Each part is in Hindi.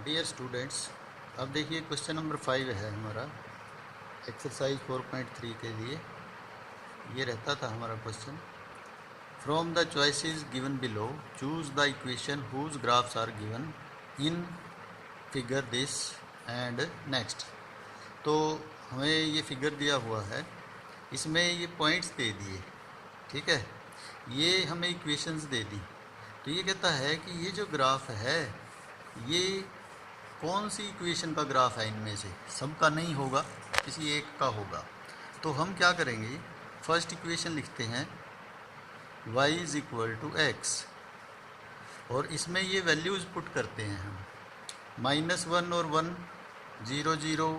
डियर स्टूडेंट्स, अब देखिए क्वेश्चन नंबर 5 है हमारा एक्सरसाइज 4.3 के लिए। ये रहता था हमारा question, from the choices given below choose the equation whose graphs are given in figure this and next. तो हमें ये फिगर दिया हुआ है, इसमें ये पॉइंट्स दे दिए, ठीक है, ये हमें इक्वेशंस दे दी। तो ये कहता है कि ये जो ग्राफ है ये कौन सी इक्वेशन का ग्राफ है, इनमें से सबका नहीं होगा, किसी एक का होगा। तो हम क्या करेंगे, फर्स्ट इक्वेशन लिखते हैं y is equal to x, और इसमें ये वैल्यूज़ पुट करते हैं हम, -1 और 1, 0 0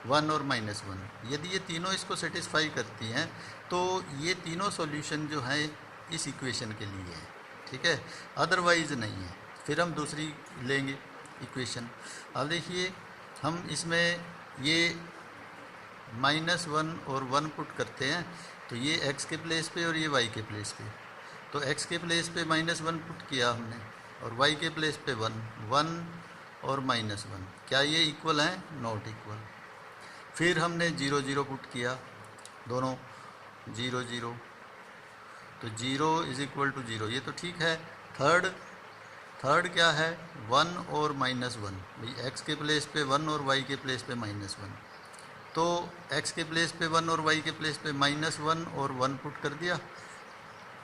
1 और -1। यदि ये तीनों इसको सेटिस्फाई करती हैं तो ये तीनों सॉल्यूशन जो हैं इस इक्वेशन के लिए हैं, ठीक है, अदरवाइज़ नहीं है। फिर हम दूसरी लेंगे इक्वेशन। अब देखिए हम इसमें ये -1 और 1 पुट करते हैं, तो ये x के प्लेस पे और ये y के प्लेस पे। तो x के प्लेस पे -1 पुट किया हमने और y के प्लेस पे 1 और -1। क्या ये इक्वल हैं? Not equal. फिर हमने 0 0 पुट किया, दोनों 0 0, तो 0 इज इक्वल टू 0, ये तो ठीक है। थर्ड क्या है? 1 और -1। भाई x के प्लेस पे 1 और y के प्लेस पे -1, तो x के प्लेस पे 1 और y के प्लेस पे -1 और 1 पुट कर दिया,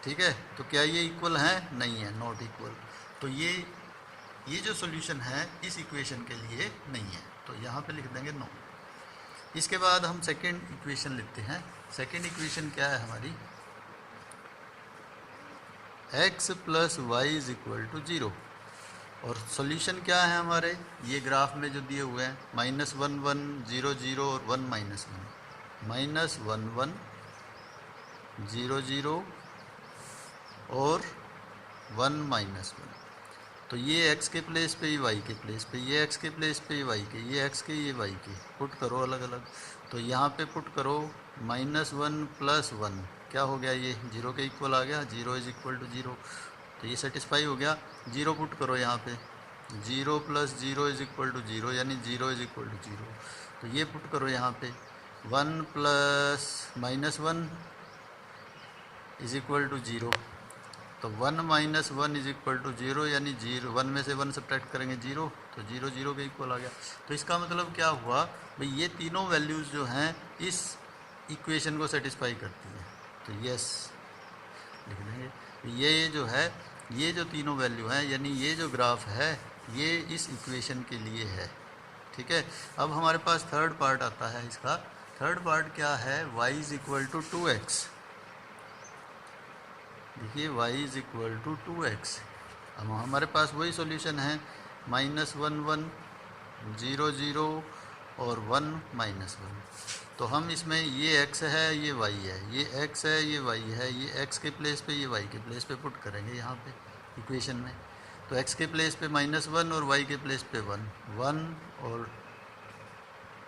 ठीक है। तो क्या ये इक्वल हैं? नहीं है, नॉट इक्वल। तो ये जो सॉल्यूशन है इस इक्वेशन के लिए नहीं है, तो यहाँ पे लिख देंगे नो। इसके बाद हम सेकेंड इक्वेशन लिखते हैं। सेकेंड इक्वेशन क्या है हमारी? x plus y is equal to 0, और सॉल्यूशन क्या है हमारे, ये ग्राफ में जो दिए हुए हैं -1 1 0 0 और 1 -1, -1 1 0 0 और 1 -1। तो ये x के प्लेस पे, ये y के प्लेस पे, ये x के प्लेस पे, ये y के, ये x के, ये y के, पुट करो अलग अलग। तो यहाँ पे पुट करो -1 प्लस 1, क्या हो गया, ये 0 के इक्वल आ गया, 0 इज इक्वल टू 0, तो ये सेटिस्फाई हो गया। 0 पुट करो यहाँ पे, 0 प्लस 0 इज इक्वल टू 0, यानी 0 इज इक्वल टू 0। तो ये पुट करो यहाँ पे, 1 प्लस -1 इज इक्वल टू 0, तो 1 -1 इज इक्वल टू 0, यानी 0, 1 में से 1 सब्ट्रैक्ट करेंगे 0, तो 0 0 के इक्वल आ गया। तो इसका मतलब क्या हुआ भाई, ये तीनों वैल्यूज़ जो हैं इस इक्वेशन को सेटिस्फाई करती हैं, तो यस लिख देंगे। ये जो है, ये जो तीनों वैल्यू हैं, यानी ये जो ग्राफ है ये इस इक्वेशन के लिए है, ठीक है। अब हमारे पास थर्ड पार्ट आता है इसका। थर्ड पार्ट क्या है? y is equal to 2x। देखिए y is equal to 2x, अब हमारे पास वही सॉल्यूशन है, -1 1 0 0 और 1 -1। तो हम इसमें ये x है, ये y है, ये x है, ये y है, ये x के प्लेस पे, ये y के प्लेस पे पुट करेंगे यहाँ पे इक्वेशन में। तो x के प्लेस पे -1 और y के प्लेस पे 1 1 और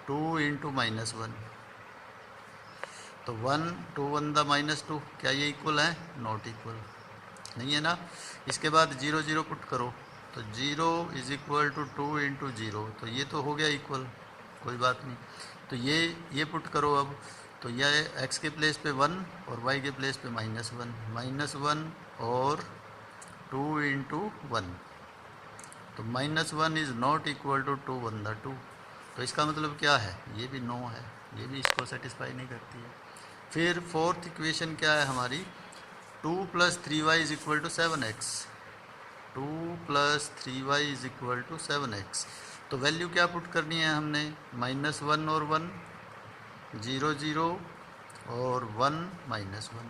2 इंटू -1, तो 1 2 1 द -2, क्या ये इक्वल है? नॉट इक्वल, नहीं है ना। इसके बाद 0 0 पुट करो, तो 0 इज इक्वल टू 2 इंटू 0, तो ये तो हो गया इक्वल, कोई बात नहीं। तो ये पुट करो अब, तो यह x के प्लेस पे 1 और y के प्लेस पे -1 और 2 इंटू 1, तो -1 is not equal to 2 1 the 2। तो इसका मतलब क्या है? ये भी नो है, ये भी इसको सेटिस्फाई नहीं करती है। फिर फोर्थ इक्वेशन क्या है हमारी? 2 + 3y is equal to 7x, 2 + 3y is equal to 7x। तो वैल्यू क्या पुट करनी है हमने? -1 और 1, 0 0 और 1 -1।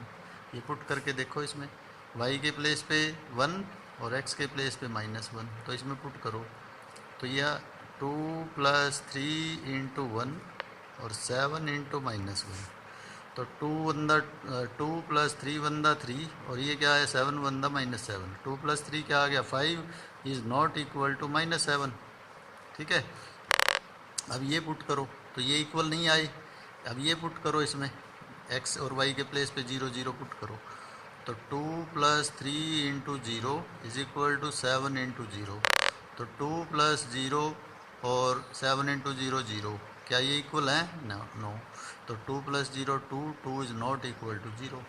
ये पुट करके देखो, इसमें y के प्लेस पे 1 और x के प्लेस पे -1, तो इसमें पुट करो, तो यह 2 + 3 इंटू 1 और 7 इंटू -1, तो 2 + 3 1 द 3, और ये क्या है? 7 1 द -7, 2 + 3 क्या आ गया? 5 इज़ नॉट इक्वल टू -7, ठीक है। अब ये पुट करो, तो ये इक्वल नहीं आए। अब ये पुट करो, इसमें x और y के प्लेस पे 0 0 पुट करो, तो 2 + 3 into 0 is equal to 7 into 0, तो 2 + 0 और 7 इंटू 0 0, क्या ये इक्वल है? नो। तो 2 plus 0 2, 2 is not equal to 0,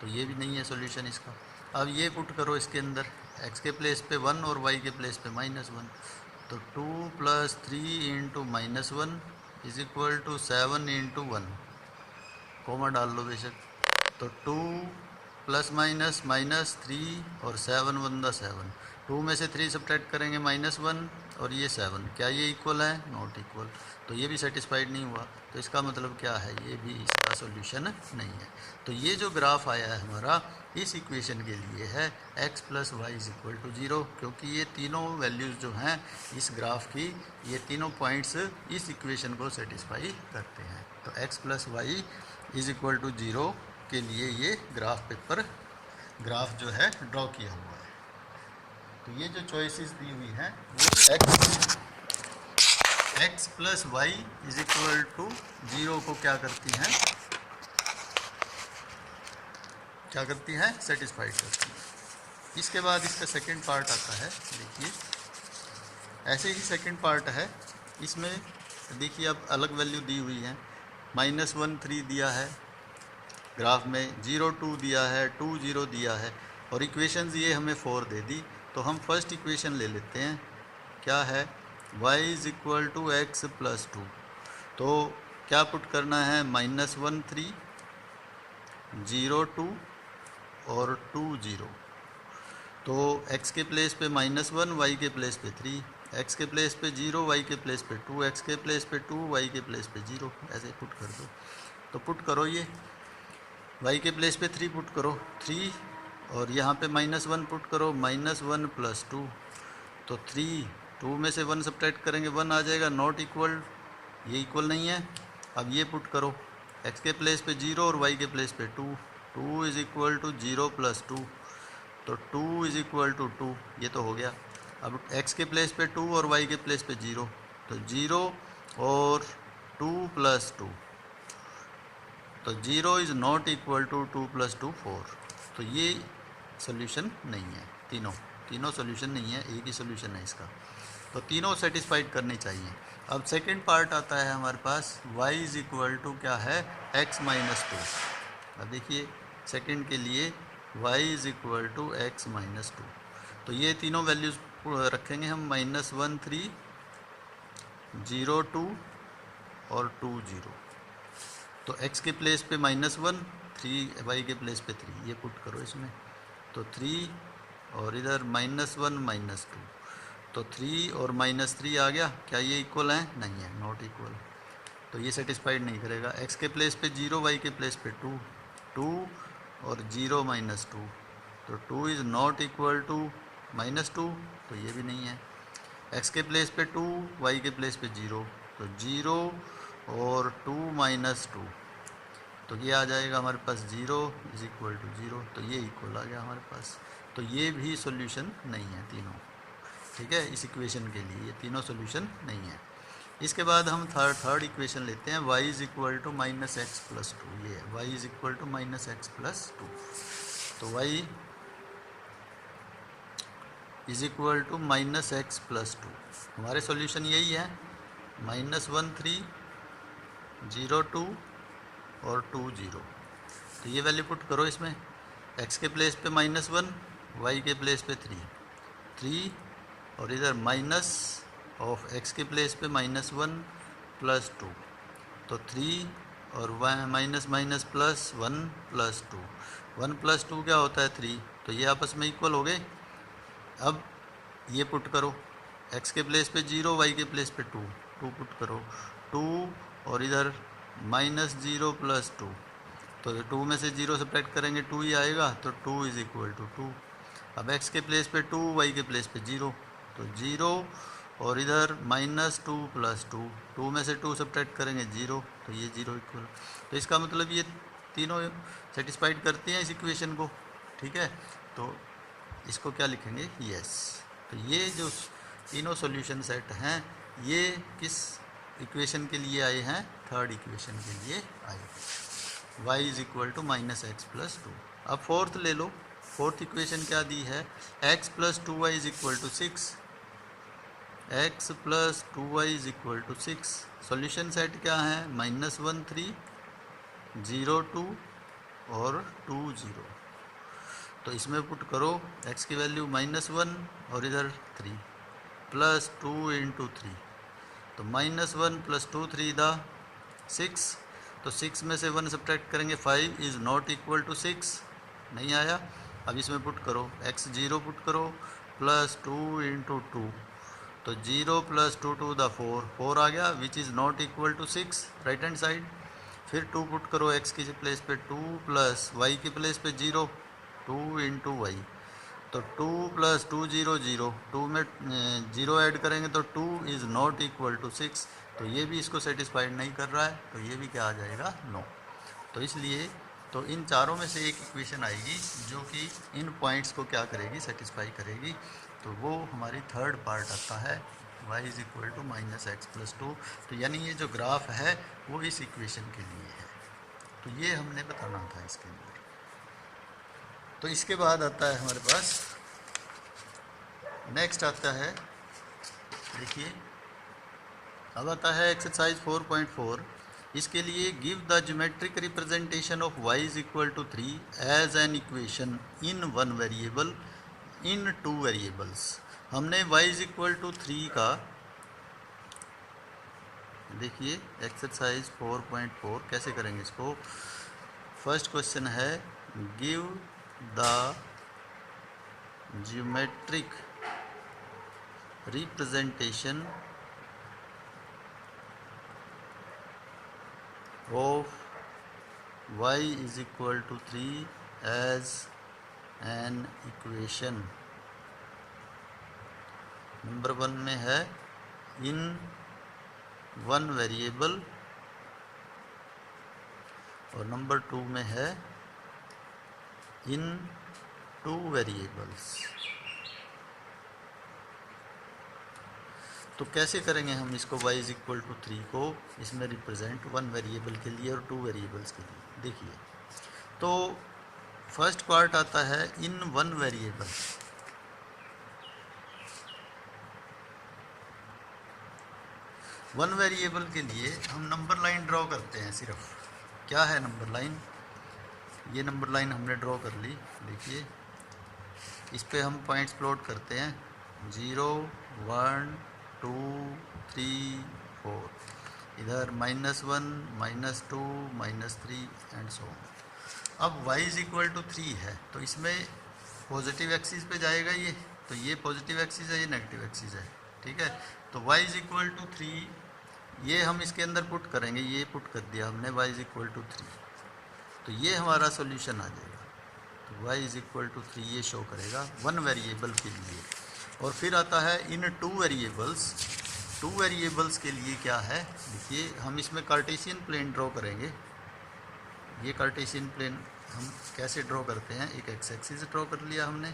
तो ये भी नहीं है सॉल्यूशन इसका। अब ये पुट करो इसके अंदर, x के प्लेस पे 1 और y के प्लेस पे -1, तो 2 plus 3 into -1 is equal to 7 into 1, comma डाल लो बेशक। तो 2 प्लस माइनस -3 और 7 1 दा 7, 2 में से 3 सब्ट्रैक्ट करेंगे -1 और ये 7, क्या ये इक्वल है? नॉट इक्वल, तो ये भी सेटिस्फाइड नहीं हुआ। तो इसका मतलब क्या है? ये भी इसका सॉल्यूशन नहीं है। तो ये जो ग्राफ आया है हमारा इस इक्वेशन के लिए है x plus y is equal to 0, क्योंकि ये तीनों वैल्यूज़ जो हैं इस ग्राफ की, ये तीनों पॉइंट्स इस इक्वेशन को सेटिस्फाई करते हैं। तो x plus y is equal to 0 के लिए ये ग्राफ जो है ड्रॉ किया हुआ है। तो ये जो चॉइसेस दी हुई हैं वो x plus y is equal to 0 को क्या करती हैं? सेटिस्फाइड करती हैं। इसके बाद इसका सेकंड पार्ट आता है, देखिए ऐसे ही सेकंड पार्ट है, इसमें देखिए अब अलग वैल्यू दी हुई है, -1 3 दिया है ग्राफ में, 0 2 दिया है, 2 0 दिया है, और इक्वेशंस ये हमें 4 दे दी। तो हम फर्स्ट इक्वेशन ले लेते हैं, क्या है? y is equal to x plus 2, तो क्या पुट करना है? -1 3 0 2 और 2 0, तो x के प्लेस पे -1, y के प्लेस पे 3, x के प्लेस पे 0, y के प्लेस पे 2, x के प्लेस पे 2, y के प्लेस पे 0, ऐसे पुट कर दो। तो पुट करो, ये y के प्लेस पे 3 पुट करो 3, और यहाँ पे -1 पुट करो, -1 प्लस 2, तो 3, 2 में से 1 सब्ट्रैक्ट करेंगे 1 आ जाएगा, नॉट इक्वल, ये इक्वल नहीं है। अब ये पुट करो, x के प्लेस पे 0 और y के प्लेस पे 2, 2 इज इक्वल टू 0 प्लस 2, तो 2 इज इक्वल टू 2, ये तो हो गया। अब x के प्लेस पे 2 और y के प्लेस पे 0, तो 0 और 2 प्लस 2, तो 0 is not equal to 2 plus 2 4, तो ये सोल्यूशन नहीं है। तीनों सोल्यूशन नहीं है, एक ही सोल्यूशन है इसका, तो तीनों सेटिस्फाइड करनी चाहिए। अब सेकंड पार्ट आता है हमारे पास, y इज इक्वल टू क्या है? x minus 2। अब देखिए सेकंड के लिए y is equal to x minus 2, तो ये तीनों वैल्यूज़ रखेंगे हम, -1 3 0 2 और 2 0, तो x के प्लेस पे -1 3, y के प्लेस पे 3, ये पुट करो इसमें, तो 3 और इधर -1 -2, तो 3 और -3 आ गया, क्या ये इक्वल है? नहीं है, नॉट इक्वल, तो ये सेटिस्फाइड नहीं करेगा। x के प्लेस पे 0, y के प्लेस पे 2, 2 और 0 -2, तो 2 इज़ नॉट इक्वल टू -2, तो ये भी नहीं है। x के प्लेस पे 2, y के प्लेस पे 0, तो 0 और 2 -2, तो ये आ जाएगा हमारे पास 0 इज इक्वल टू 0, तो ये इक्वल आ गया हमारे पास। तो ये भी सॉल्यूशन नहीं है तीनों, ठीक है, इस इक्वेशन के लिए ये तीनों सॉल्यूशन नहीं है। इसके बाद हम थर्ड इक्वेशन लेते हैं, y is equal to -x plus 2, ये है y is equal to -x plus 2, तो y is equal to -x plus 2, हमारे सॉल्यूशन यही है, -1 3 0 2 और 2 0, तो ये वैल्यू पुट करो इसमें, x के प्लेस पे -1, y के प्लेस पे 3 और इधर माइनस ऑफ x के प्लेस पे -1 प्लस 2, तो 3 और minus minus plus 1 plus 2, 1 plus 2 क्या होता है? 3, तो ये आपस में इक्वल हो गए। अब ये पुट करो, x के प्लेस पे 0, y के प्लेस पे 2 पुट करो, 2 और इधर -0 प्लस 2, तो 2 में से 0 सब्ट्रैक्ट करेंगे 2 ही आएगा, तो 2 इज इक्वल टू 2। अब x के प्लेस पे 2, y के प्लेस पे 0, तो 0 और इधर -2 प्लस 2, 2 में से 2 सब्ट्रैक्ट करेंगे 0, तो ये 0 इक्वल। तो इसका मतलब ये तीनों सेटिस्फाइड करती हैं इस इक्वेशन को, ठीक है। तो इसको क्या लिखेंगे? यस। तो ये जो तीनों सॉल्यूशन सेट हैं ये किस इक्वेशन के लिए आए हैं? थर्ड इक्वेशन के लिए आए, y is equal to -x plus 2। अब फोर्थ ले लो, फोर्थ इक्वेशन क्या दी है? x plus 2y is equal to 6, x plus 2y is equal to 6। Solution set क्या है? -1 3 0 2 और 2 0। तो इसमें पुट करो x की वैल्यू -1 और इधर 3 प्लस 2 इंटू 3, तो -1 प्लस 2 3 दा 6। तो 6 में से 1 सब्ट्रैक्ट करेंगे, 5 इज़ नॉट इक्वल टू 6, नहीं आया। अब इसमें पुट करो x 0 पुट करो प्लस 2 इंटू 2, तो 0 प्लस 2 टू द 4 आ गया, which is not equal to 6 right hand side. फिर 2 पुट करो x की प्लेस पे 2 प्लस y की प्लेस पे 0 2 इंटू वाई, तो 2 प्लस 2 0 0, 2 में 0 ऐड करेंगे तो 2 इज़ नॉट इक्वल टू 6। तो ये भी इसको सेटिस्फाइड नहीं कर रहा है, तो ये भी क्या आ जाएगा? नो। तो इसलिए तो इन चारों में से एक इक्वेशन आएगी जो कि इन पॉइंट्स को क्या करेगी? सेटिस्फाई करेगी। तो वो हमारी थर्ड पार्ट आता है y is equal to -x plus 2। तो यानी ये जो ग्राफ है वो इस इक्वेशन के लिए है। तो ये हमने बताना था इसके अंदर। तो इसके बाद आता है हमारे पास नेक्स्ट आता है, देखिए अब आता है एक्सरसाइज 4.4। इसके लिए give the geometric representation of y is equal to 3 as an equation in one variable in two variables. हमने y इज इक्वल टू 3 का, देखिए एक्सरसाइज 4.4 कैसे करेंगे इसको। फर्स्ट क्वेश्चन है give the geometric representation of y is equal to 3 as an equation। Number 1 में है इन वन वेरिएबल और नंबर 2 में है इन टू वेरिएबल्स। तो कैसे करेंगे हम इसको y इज इक्वल टू 3 को इसमें रिप्रेजेंट वन वेरिएबल के लिए और टू वेरिएबल्स के लिए। देखिए तो फर्स्ट पार्ट आता है in one variable. One variable के लिए हम नंबर लाइन ड्रॉ करते हैं सिर्फ। क्या है नंबर लाइन? ये नंबर लाइन हमने ड्रॉ कर ली। देखिए इस पे हम पॉइंट्स प्लॉट करते हैं 0 1 2 3 4, इधर -1 -2 -3 एंड सो ऑन। अब y इज इक्वल टू 3 है तो इसमें पॉजिटिव एक्सिस पे जाएगा ये, तो ये पॉजिटिव एक्सिस है, ये नेगेटिव एक्सिस है, ठीक है। तो y इज इक्वल टू 3 ये हम इसके अंदर पुट करेंगे, ये पुट कर दिया हमने y इज इक्वल टू 3, तो ये हमारा सॉल्यूशन आ जाएगा। तो y इज इक्वल टू 3 ये शो करेगा वन वेरिएबल के लिए। और फिर आता है इन टू वेरिएबल्स। टू वेरिएबल्स के लिए क्या है? देखिए हम इसमें कार्टेशियन प्लेन ड्रॉ करेंगे। ये कार्टेशियन प्लेन हम कैसे ड्रॉ करते हैं? एक एक्स एक्सिस ड्रॉ कर लिया हमने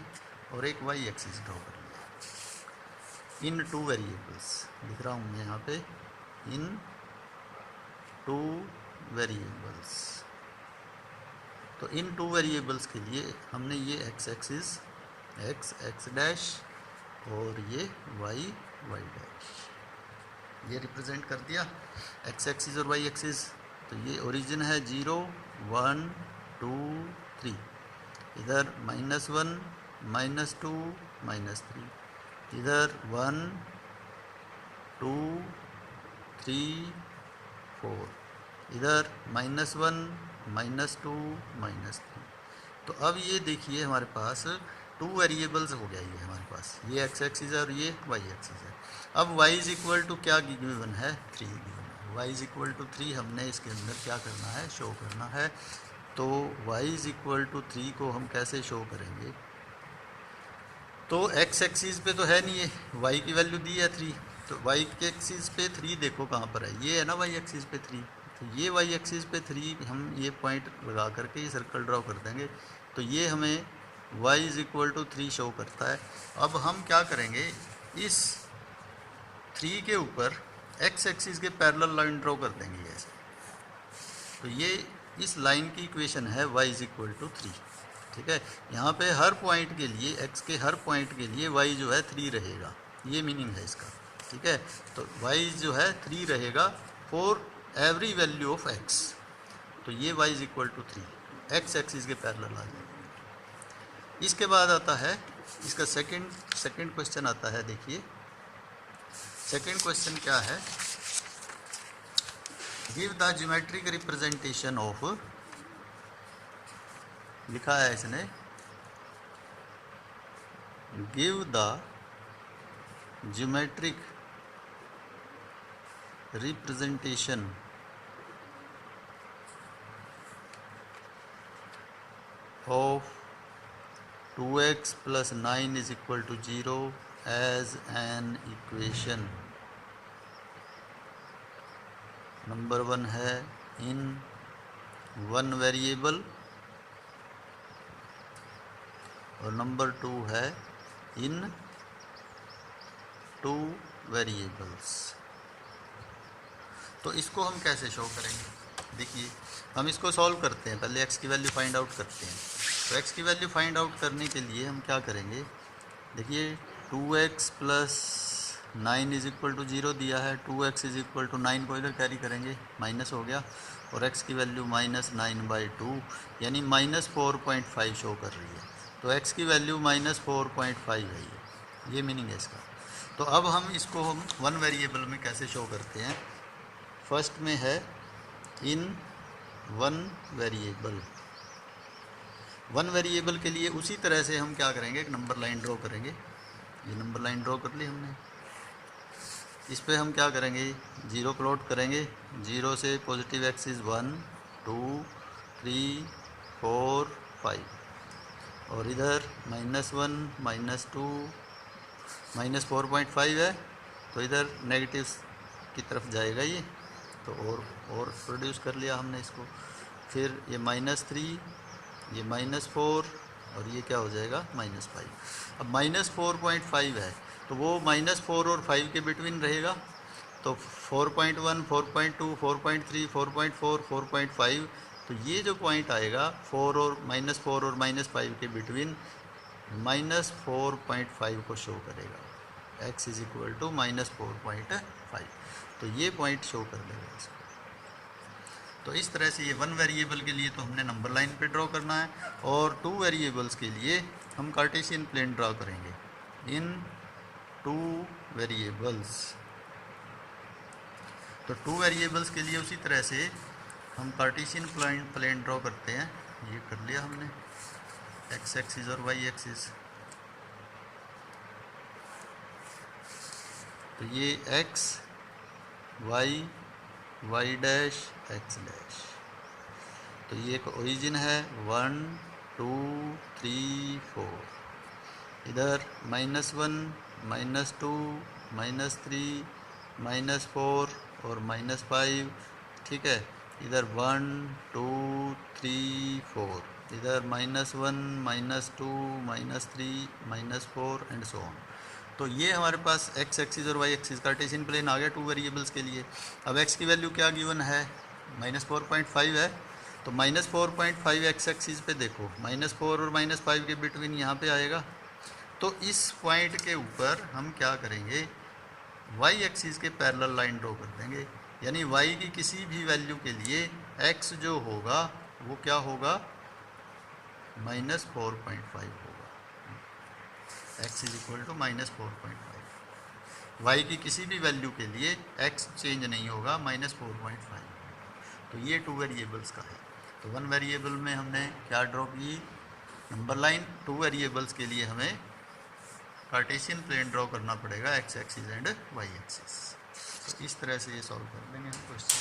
और एक वाई एक्सिस ड्रॉ कर लिया। इन टू वेरिएबल्स लिख रहा हूँ मैं यहाँ पे, इन टू वेरिएबल्स। तो इन टू वेरिएबल्स के लिए हमने ये एक्स एक्सिस एक्स डैश और ये वाई डैश ये रिप्रेजेंट कर दिया एक्स एक्सिस और वाई एक्सिस। तो ये ओरिजिन है 0 1 2 3, इधर -1 -2 -3, इधर 1 2 3 4, इधर -1 -2 -3। तो अब ये देखिए हमारे पास टू वेरिएबल्स हो गया ये हमारे पास, ये एक्स एक्सिस है और ये वाई एक्सिस है। अब y इज इक्वल टू क्या गिवन है? 3 गिवन है। y इज इक्वल टू 3 हमने इसके अंदर क्या करना है? शो करना है। तो y इज इक्वल टू 3 को हम कैसे शो करेंगे? तो x एक्सिस पे तो है नहीं है, y की वैल्यू दी है 3, तो y के एक्सिस पे 3 देखो कहाँ पर है, ये है ना y एक्सिस पे 3। तो ये y एक्सिस पे 3 हम ये पॉइंट लगा करके ये सर्कल ड्रॉ कर देंगे, तो ये हमें y is equal to 3 show करता है। अब हम क्या करेंगे, इस 3 के ऊपर x एक्सिस के पैरेलल लाइन ड्रॉ कर देंगे ऐसे। तो ये इस लाइन की इक्वेशन है y इज इक्वल टू 3, ठीक है। यहाँ पे हर पॉइंट के लिए x के हर पॉइंट के लिए y जो है 3 रहेगा, ये मीनिंग है इसका। ठीक है। तो y जो है 3 रहेगा for every value of x। तो ये y is equal to 3, x axis के पैरेलल आ जाएगा। इसके बाद आता है इसका सेकंड क्वेश्चन आता है। देखिए सेकंड क्वेश्चन क्या है, give the geometric representation of, लिखा है इसने, give the geometric representation of 2x plus 9 is equal to 0 as an equation। Number 1 है इन वन वेरिएबल और नंबर 2 है इन 2 वेरिएबल्स। तो इसको हम कैसे शो करेंगे? देखिए हम इसको सॉल्व करते हैं, पहले x की वैल्यू फाइंड आउट करते हैं। तो x की वैल्यू फाइंड आउट करने के लिए हम क्या करेंगे, देखिए 2x plus 9 is equal to 0 दिया है, 2x इज इक्वल टू 9 को इधर कैरी करेंगे, माइनस हो गया, और x की वैल्यू -9/2 यानी -4.5 शो कर रही है। तो x की वैल्यू -4.5 है, ये मीनिंग है इसका। तो अब हम इसको हम वन वेरिएबल में कैसे शो करते हैं, फर्स्ट में है in one variable. One variable के लिए उसी तरह से हम क्या करेंगे, एक नंबर लाइन ड्रॉ करेंगे। ये नंबर लाइन ड्रॉ कर ली हमने, इस पे हम क्या करेंगे, 0 प्लॉट करेंगे। 0 से पॉजिटिव एक्सिस 1 2 3 4 5 और इधर -1 -2 -4.5 है, तो इधर नेगेटिव की तरफ जाएगा ये, तो और प्रोड्यूस कर लिया हमने इसको। फिर ये -3, ये -4 और ये क्या हो जाएगा -5। अब -4.5 है तो वो -4 और 5 के बिटवीन रहेगा, तो 4.1 4.2 4.3 4.4 4.5, तो ये जो पॉइंट आएगा 4 और -5 के बिटवीन -4.5 को शो करेगा, x इज इक्वल टू -4.5, तो ये पॉइंट शो कर देगा इसको। तो इस तरह से ये वन वेरिएबल के लिए तो हमने नंबर लाइन पे ड्रॉ करना है, और 2 वेरिएबल्स के लिए हम कार्टेशियन प्लेन ड्रॉ करेंगे इन 2 वेरिएबल्स। तो 2 वेरिएबल्स के लिए उसी तरह से हम कार्टेशियन प्लेन ड्रॉ करते हैं। ये कर लिया हमने, x एक्सिस और y एक्सिस। तो ये x y y dash x dash, तो ये एक ओरिजिन है 1 2 3 4, इधर -1 -2 -3 -4 और -5, ठीक है। इधर 1 2 3 4, इधर -1 -2 -3 -4 एंड सो ऑन। तो ये हमारे पास x एक्सिस और y एक्सिस कार्टेशियन प्लेन आ गया 2 वेरिएबल्स के लिए। अब x की वैल्यू क्या गिवन है, -4.5 है, तो -4.5 x एक्सिस पे देखो, -4 और -5 के बिटवीन यहाँ पे आएगा। तो इस पॉइंट के ऊपर हम क्या करेंगे, y एक्सिस के पैरेलल लाइन ड्रॉ कर देंगे, यानी y की किसी भी वैल्यू के लिए x जो होगा वो क्या होगा, -4.5 होगा, x is equal to -4.5। y की किसी भी वैल्यू के लिए x चेंज नहीं होगा, -4.5। तो ये 2 वेरिएबल्स का है। तो वन वेरिएबल में हमने क्या ड्रॉ की, नंबर लाइन। 2 वेरिएबल्स के लिए हमें कार्टेशियन प्लेन ड्रॉ करना पड़ेगा, x axis and y axis. तो इस तरह से ये सॉल्व कर देंगे हम क्वेश्चन।